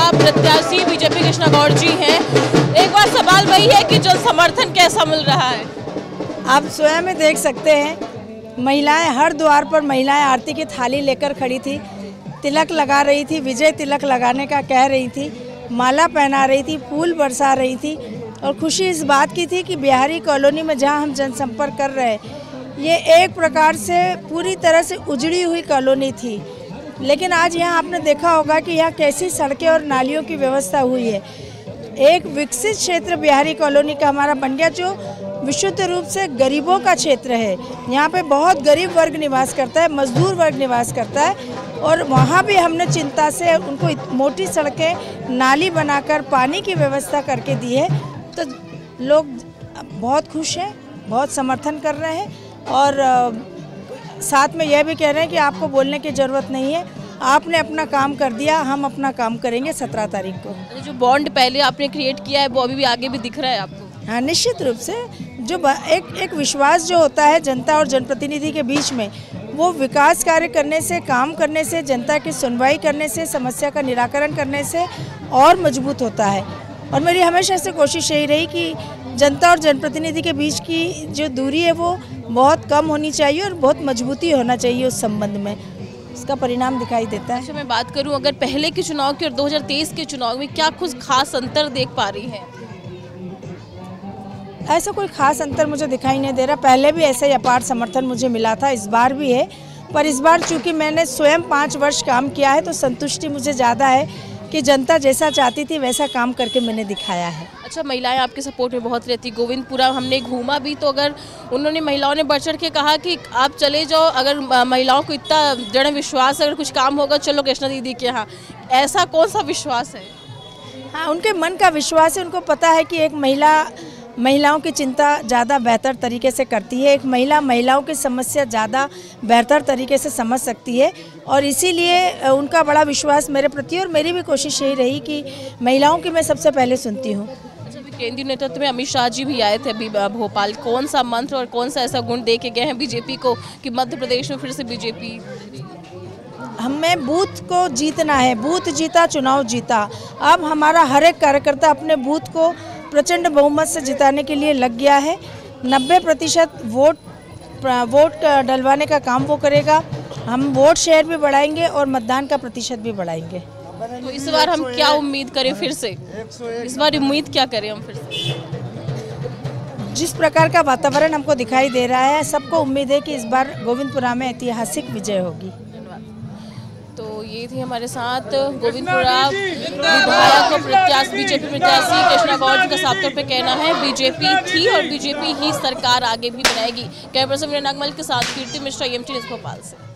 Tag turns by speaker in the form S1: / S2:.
S1: गोविंदपुरा प्रत्याशी बीजेपी कृष्णा गौड़ जी हैं। एक बार सवाल वही है कि जन समर्थन कैसा मिल रहा है?
S2: आप स्वयं में देख सकते हैं, महिलाएं हर द्वार पर महिलाएं आरती की थाली लेकर खड़ी थी, तिलक लगा रही थी, विजय तिलक लगाने का कह रही थी, माला पहना रही थी, फूल बरसा रही थी। और खुशी इस बात की थी कि बिहारी कॉलोनी में जहां हम जनसंपर्क कर रहे हैं, ये एक प्रकार से पूरी तरह से उजड़ी हुई कॉलोनी थी, लेकिन आज यहाँ आपने देखा होगा कि यहाँ कैसी सड़कें और नालियों की व्यवस्था हुई है। एक विकसित क्षेत्र बिहारी कॉलोनी का हमारा बन गया, जो विशुद्ध रूप से गरीबों का क्षेत्र है। यहाँ पे बहुत गरीब वर्ग निवास करता है, मजदूर वर्ग निवास करता है, और वहाँ भी हमने चिंता से उनको मोटी सड़कें, नाली बनाकर पानी की व्यवस्था करके दी है। तो लोग बहुत खुश हैं, बहुत समर्थन कर रहे हैं, और साथ में यह भी कह रहे हैं कि आपको बोलने की ज़रूरत नहीं है, आपने अपना काम कर दिया, हम अपना काम करेंगे 17 तारीख को।
S1: जो बॉन्ड पहले आपने क्रिएट किया है वो अभी भी आगे भी दिख रहा है आपको?
S2: हाँ, निश्चित रूप से जो एक विश्वास जो होता है जनता और जनप्रतिनिधि के बीच में, वो विकास कार्य करने से, काम करने से, जनता की सुनवाई करने से, समस्या का निराकरण करने से और मजबूत होता है। और मेरी हमेशा से कोशिश यही रही कि जनता और जनप्रतिनिधि के बीच की जो दूरी है वो बहुत कम होनी चाहिए और बहुत मजबूती होना चाहिए उस संबंध में। इसका परिणाम दिखाई देता है।
S1: अच्छा, मैं बात करूं अगर पहले के चुनाव की और 2023 के चुनाव में, क्या कुछ खास अंतर देख पा रही हैं?
S2: ऐसा कोई खास अंतर मुझे दिखाई नहीं दे रहा। पहले भी ऐसा ही अपार समर्थन मुझे मिला था, इस बार भी है, पर इस बार चूंकि मैंने स्वयं 5 वर्ष काम किया है तो संतुष्टि मुझे ज़्यादा है कि जनता जैसा चाहती थी वैसा काम करके मैंने दिखाया है।
S1: अच्छा, महिलाएं आपके सपोर्ट में बहुत रहती। गोविंदपुरा हमने घूमा भी, तो अगर उन्होंने महिलाओं ने बढ़ चढ़ के कहा कि आप चले जाओ, अगर महिलाओं को इतना दृढ़ विश्वास, अगर कुछ काम होगा चलो कृष्णा दीदी के यहाँ, ऐसा कौन सा विश्वास है?
S2: हाँ, उनके मन का विश्वास है। उनको पता है कि एक महिलाओं की चिंता ज़्यादा बेहतर तरीके से करती है, एक महिलाओं की समस्या ज़्यादा बेहतर तरीके से समझ सकती है, और इसीलिए उनका बड़ा विश्वास मेरे प्रति। और मेरी भी कोशिश यही रही कि महिलाओं की मैं सबसे पहले सुनती हूँ।
S1: अच्छा, अभी केंद्रीय नेतृत्व में अमित शाह जी भी आए थे अभी भोपाल। कौन सा मंत्र और कौन सा ऐसा गुण दे के गए हैं बीजेपी को कि मध्य प्रदेश में फिर से बीजेपी?
S2: हमें बूथ को जीतना है, बूथ जीता चुनाव जीता। अब हमारा हर एक कार्यकर्ता अपने बूथ को प्रचंड बहुमत से जिताने के लिए लग गया है। 90% वोट डलवाने का काम वो करेगा। हम वोट शेयर भी बढ़ाएंगे और मतदान का प्रतिशत भी बढ़ाएंगे।
S1: तो इस बार हम क्या उम्मीद करें फिर से? इस बार उम्मीद क्या करें हम फिर से?
S2: जिस प्रकार का वातावरण हमको दिखाई दे रहा है, सबको उम्मीद है कि इस बार गोविंदपुरा में ऐतिहासिक विजय होगी।
S1: तो ये थी हमारे साथ गोविंदपुरा विधायक और प्रत्याशी बीजेपी प्रत्याशी कृष्णा गौड़ जी का साफ तौर पे कहना है बीजेपी थी और बीजेपी ही सरकार आगे भी बनाएगी। कैमरा पर्सन नागमल के साथ कीर्ति मिश्रा, EMT न्यूज़ भोपाल से।